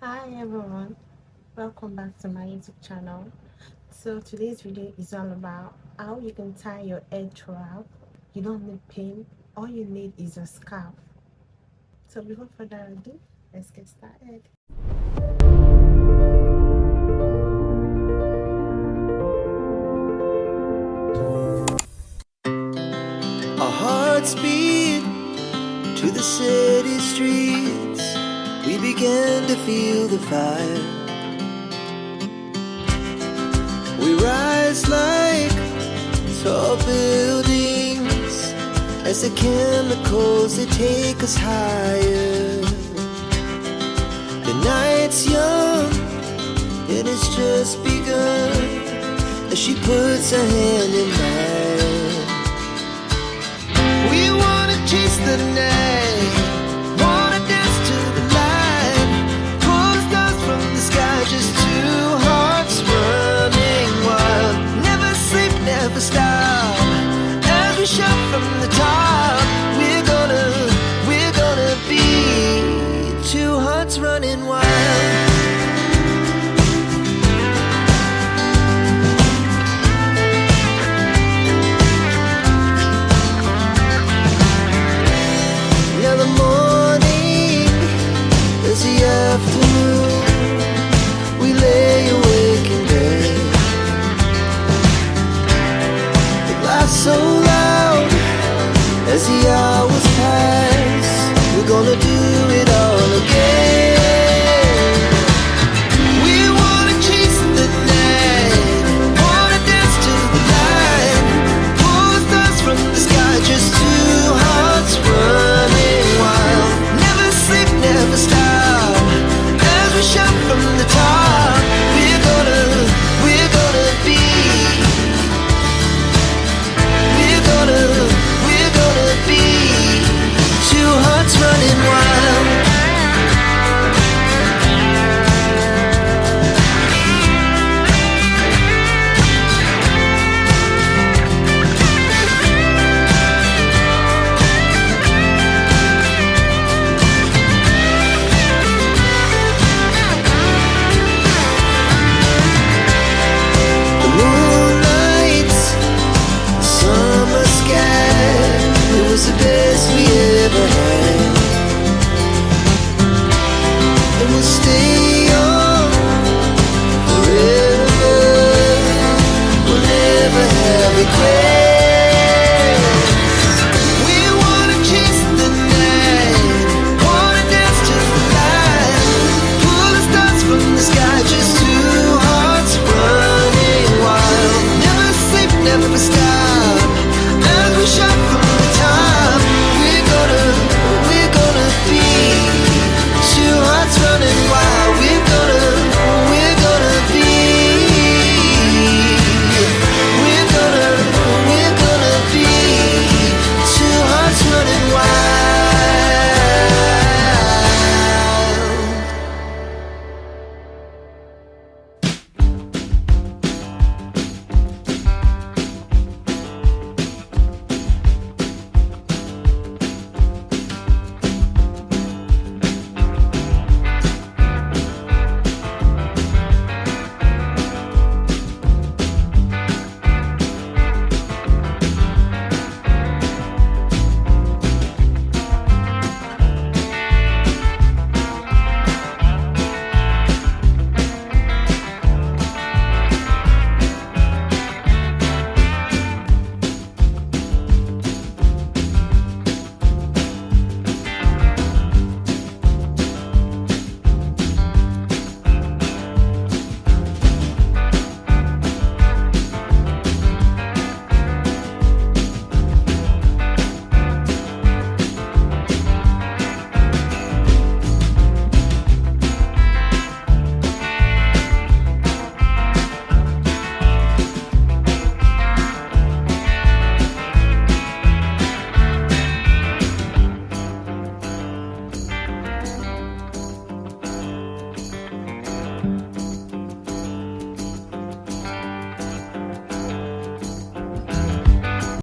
Hi everyone, welcome back to my YouTube channel. So today's video is all about how you can tie your edge wrap. You don't need pin, all you need is a scarf. So before further ado, let's get started. Our hearts beat to the city streets. We began to feel the fire. We rise like tall buildings as the chemicals they take us higher. The night's young and it's just begun as she puts her hand in mine. We wanna chase the night, wanna dance to the light, pull the stars from the sky, just two hearts running wild. Never sleep, never stop, as we shout from the top. We're gonna be two hearts running wild. So loud as the hours pass, we're gonna do it all again. We wanna chase the night, wanna dance to the light, pull the stars from the sky, just two hearts running wild. Never sleep, never stop, as we shout from the top. We're gonna be two hearts running wild. The moonlight, summer sky, it was the best we ever had. And we'll stay